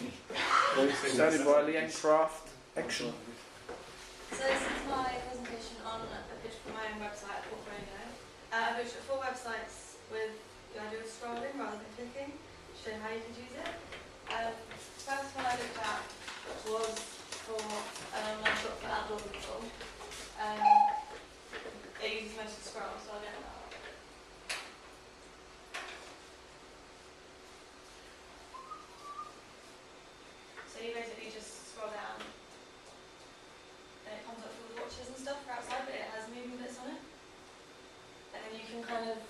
Presented by Leanne Craft. Action. So this is my presentation on a picture from my own website, Portfolio. I've looked at 4 websites with the idea of scrolling rather than clicking, to show how you could use it. First one I looked at was for an online shop for outdoor people. It uses mostly scroll, so I'll get that. So you basically just scroll down and it comes up with all the watches and stuff for outside, but it has moving bits on it. And then you can kind of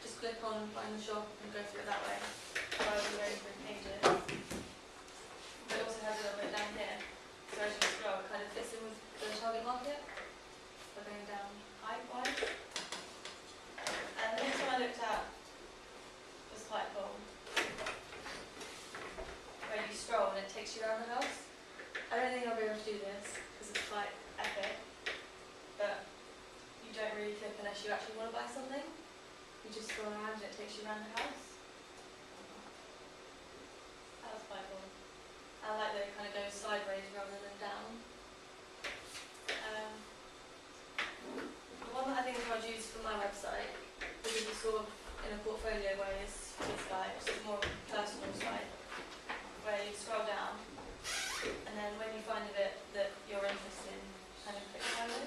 just click on find the shop and go through it that way rather than going through pages. But it also has a little bit down here. So as you scroll, it kind of fits in with the target market by going down height-wise. And the next one I looked at was quite cool, where you scroll and it takes you around the house. I don't think I'll be able to do this because it's quite epic, but you don't really click unless you actually want to buy something. You just scroll around and it takes you around the house. That was quite cool. I like that it kind of goes sideways rather than down. The one that I think I'd use for my website, because it's sort of in a portfolio way, is this guy, which is more of a personal site, where you scroll down, and then when you find a bit that you're interested in, kind of click on it.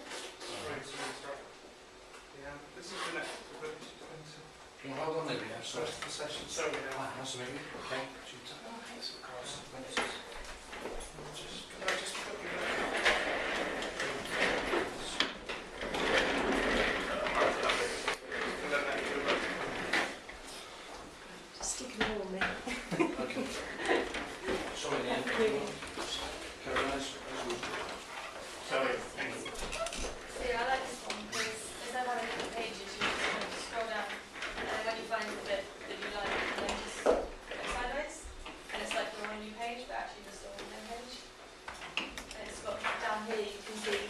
Right, so we'll start. Yeah, this is the next Yeah, hold on there, yeah, sorry. the session. So we have. That's maybe, okay. Can I just put you Just stick it all on me. Okay. Sorry, Leanne. Carry on, as usual. Sorry. So yeah, I like this one because instead of having different pages, you just kind of scroll down, and then when you find the bit that you like, then just go sideways, and it's like you're on a new page, but actually just on the same page. And it's got down here you can see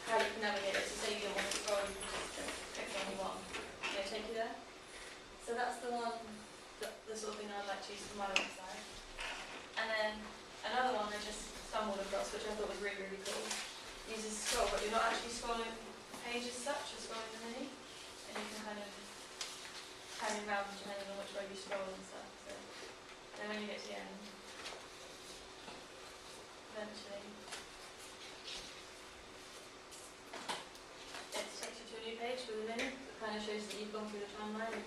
how you can navigate it. So say you don't want to scroll, you can just click on the one, and it'll take you there. So that's the one, the sort of thing I'd like to use for my website. And then another one I just stumbled across, which I thought was really, really cool, uses scroll, but you're not actually scrolling the page as such, you're scrolling the menu, and you can kind of carry around depending on which way you scroll and stuff. So then when you get to the end, eventually, it takes you to a new page with a menu that kind of shows that you've gone through the timeline and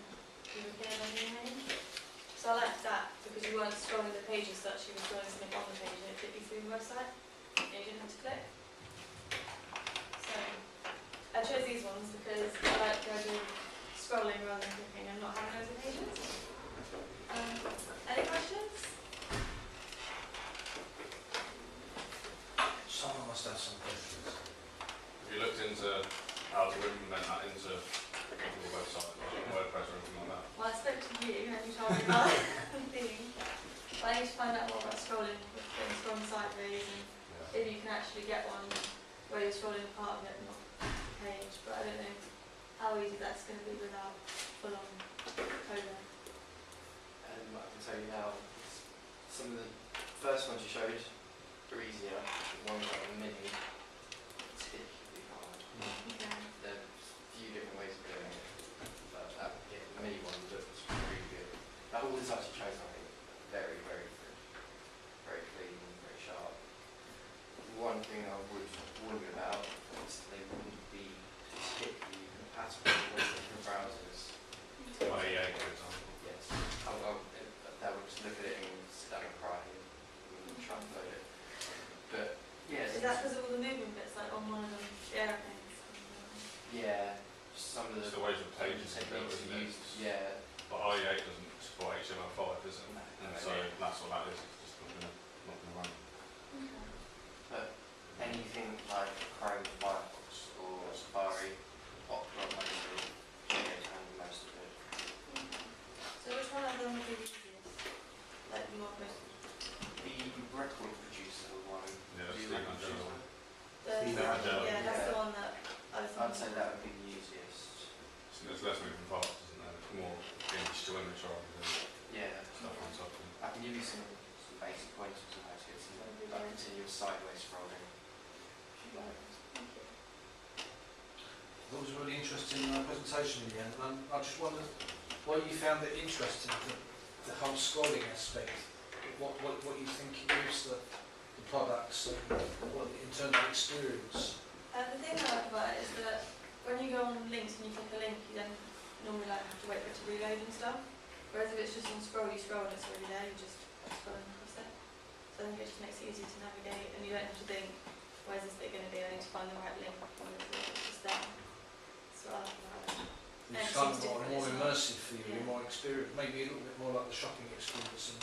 you've appeared on the new menu. So I liked that because you weren't scrolling the page as such, you were scrolling something on the page and it took you through the website and you didn't have to click. So I chose these ones because I like the idea of scrolling rather than clicking and not having loads of pages. Any questions? Someone must have some questions. Have you looked into how to implement that into your website, like WordPress or anything like that? Well, I spoke to you and you told me about the theme. But I need to find out more about scrolling, with things scrolling sideways, and if you can actually get one where you're scrolling part of it, not the page. But I don't know how easy that's going to be without full-on coding. I can tell you now, some of the first ones you showed are easier. The ones that are mini, particularly hard. Okay. There's a few different ways of doing it, but the mini one looks really good. All the types you chose, I think, very, very good. Very clean, very sharp. One thing I would warn you about is they wouldn't be particularly compatible with different browsers. IE8, for example. Yes. That would just look at it and sit down and cry and try and load it. But yeah. Is that because of all the movement bits, like on one of them, the aeroplanes? Yeah. Some of the It's the ways of pages are built, techniques isn't it? used. Yeah. But IE8 doesn't support HTML5, does it? No, And no, so yeah. that's what that is, it's just not gonna run. Okay. But anything like Chrome, Firefox, or Safari, Opera, mostly, can handle most of it. So which one of them would be the easiest? Like the more most... The record producer one. Yeah, that's do you Steve reckon Angelo. choose one? Yeah, that's the one that I was I'd say thinking. that would be the easiest. So there's less moving parts, isn't there? It's more image to image rather than Yeah. stuff on top of it. I can give you some basic pointers continuous sideways scrolling. Thank you. That was a really interesting presentation in the end. I just wondered why you found it interesting, the whole scrolling aspect. What you think it gives the products, and what in terms of experience. The thing I like about it is that when you go on links and you click a link, you then normally like have to wait for it to reload and stuff. Whereas if it's just on scroll, you scroll and it's already there, you just scroll across it. So I think it just makes it easier to navigate, and you don't have to think, where's this bit going to be? I need to find the right link. It's just there. So I like that. It's it kind of seems different more as well. immersive for you, Yeah. more experience, maybe a little bit more like the shopping experience, and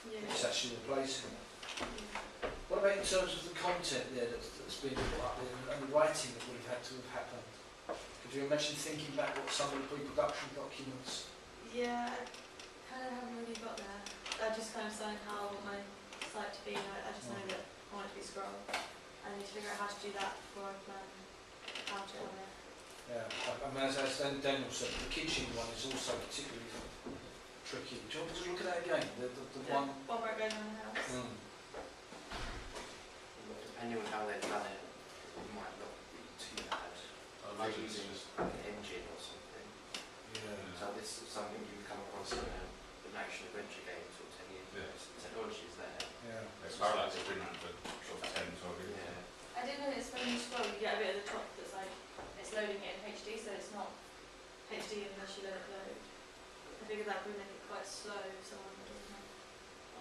Yeah. it's actually replacing it. Yeah. What about in terms of the content there that's been put up there and the writing that would have had to have happened? Could you imagine thinking back what some of the pre-production documents? Yeah, I kind of haven't really got there. I just kind of decided how I want my site to be. I just know that I want it to be scroll. I need to figure out how to do that before I plan how to have it. Yeah, I mean, as Daniel said, the kitchen one is also particularly tricky. Do you want to look at that again? The one. One where it goes around the house. Depending on how they've done it, it might not be too bad. I Like imagine it's using just, like an engine or something. Yeah. So this is something you come across in an action adventure game sort of 10 years ago. Yeah. So the technology is there. Yeah. it's Parallax has been around for sort of 10, 12 years. Yeah. I did notice when you scroll, you get a bit at the top that's like, it's loading it in HD, so it's not HD unless you let it load. I figured that would make it quite slow if someone doesn't have.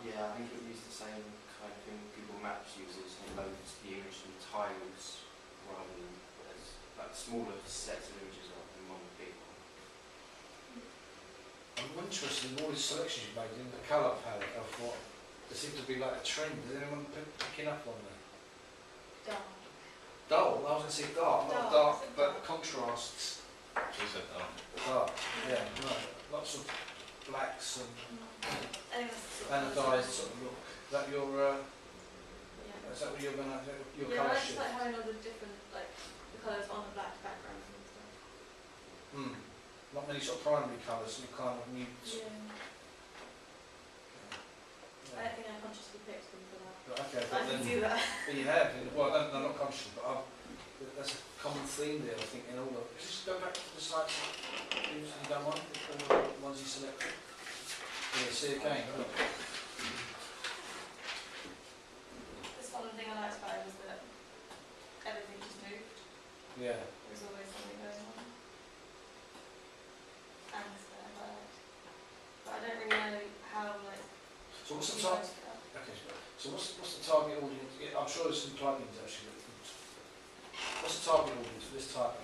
Yeah, I think it would use the same kind of thing Google Maps uses and loads the image in tiles rather than as like smaller sets of images rather than one big one. I'm interested in all the selections you've made in the colour palette of what there seems to be like a trend. Is anyone picking up on that? Dark. Dull, I was going to say dark, not Dark, dark, is it but dark? contrasts. She said, oh, Dark, yeah, no, lots of blacks and I think that's the sort of anodized sort of look. Is that your, Yeah. is that what you're going to do? Your Yeah, colour I just shift? like having all the different, like, the colours on the black background and stuff. Not many sort of primary colours, some kind of mutes. Yeah. I Yeah. don't think I consciously picked them for that. But okay, I but can then see that. but you have, well, no, not conscious, but that's a common theme there, I think, in all of. Just go back to the sites you've done one, all the ones you selected. Yeah, see again, look. This one thing I liked about it was that everything just moved. Yeah. There was always something going on. And I liked. But I don't really know how, like, So what's the you target? guys felt. Okay, so what's the target audience? Yeah, I'm sure there's some plugins actually. What's the target audience for this type of?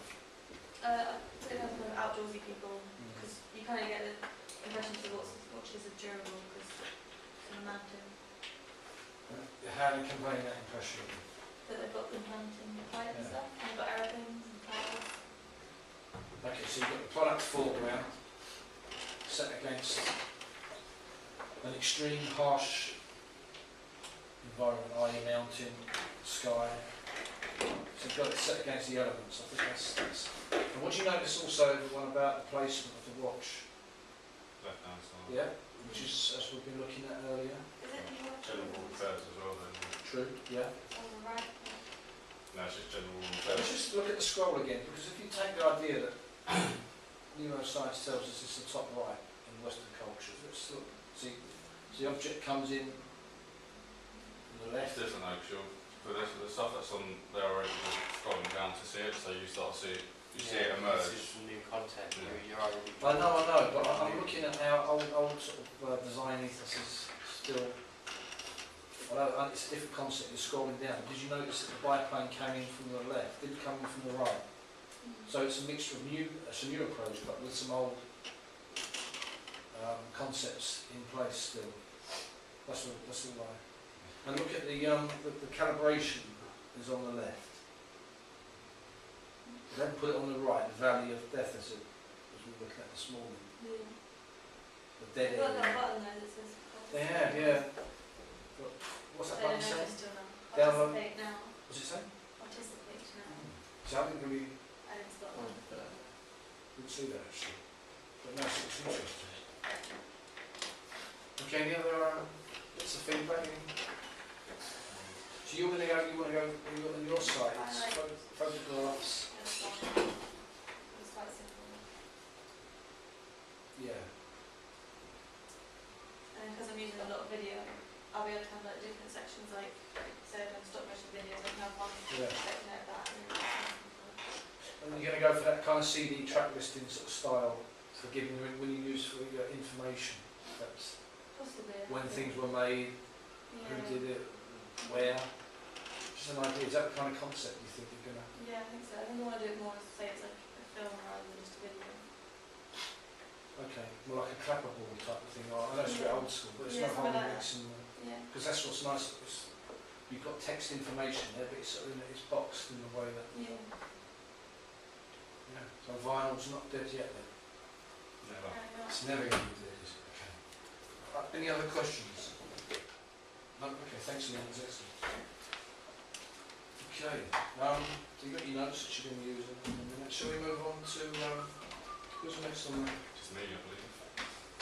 It's going to have kind of outdoorsy people, because you kind of get the impression that watches are durable, because it's in a mountain. How do you convey that impression? That they've got the mountain height and Yeah. stuff, and they've got aeroplanes and towers. Okay, so you've got the product foreground set against an extreme harsh environment, i.e. mountain, sky. So you've got it set against the elements. I think that's. And what do you notice also, everyone, about the placement of the watch? left hand side. Yeah, which is as we've been looking at earlier. Is it you watch? General rule of thirds as well then. True. Yeah. On the right? No, it's just general rule of Let's thirds. just look at the scroll again, because if you take the idea that neuroscience tells us it's the top right in Western cultures, let's look. See, the object comes in from the It's left. different though, because for the stuff that's on there already, you're scrolling down to see it, so you start to see it, you see it This emerge. is some new content. Yeah. You're already. I know, but I'm looking at how old sort of design ethos is still. Although it's a different concept, you're scrolling down. Did you notice that the biplane came in from the left, didn't come in from the right? So it's a mixture of it's a new approach, but with some old concepts in place still. That's all right. And look at the calibration is on the left. Then put it on the right, the valley of death as we were looking at this morning. Yeah. The dead They've got that area. button there that says. They have, yeah. But what's that They don't button say? notice till now. Download. Participate now. What's it say? Participate now. So I didn't really I didn't spot that. didn't see that actually. But no, it's interesting. Okay, any other bits of feedback? So you want to go on your site, it's I like- photographs, It's fine. It's quite simple. yeah. And because I'm using a lot of video, I'll be able to have like different sections, like say I've done stop motion videos, I can have one Yeah. section of that. And you're going to go for that kind of CD track listing sort of style for giving you, when you use for your information, perhaps Possibly. I when think. things were made, who Yeah. did it, where. Just an idea, is that the kind of concept you think you're going to... Yeah, I think so. I think I want to do it more as say it's like a film rather than just a video. Okay, more like a clapperboard type of thing. I know it's a bit old school, but it's Yeah, not something harm like mixing, Yeah. because that's what's nice. You've got text information there, but it's sort of it's boxed in a way that, Yeah. yeah. So vinyl's not dead yet then. Never. It's never going to be dead, is it? Okay. Any other questions? No? Okay, thanks Ian, that's excellent. Okay, so you've got your notes that you're going to use in a minute. Shall we move on to, who's next on that? Just me, I believe.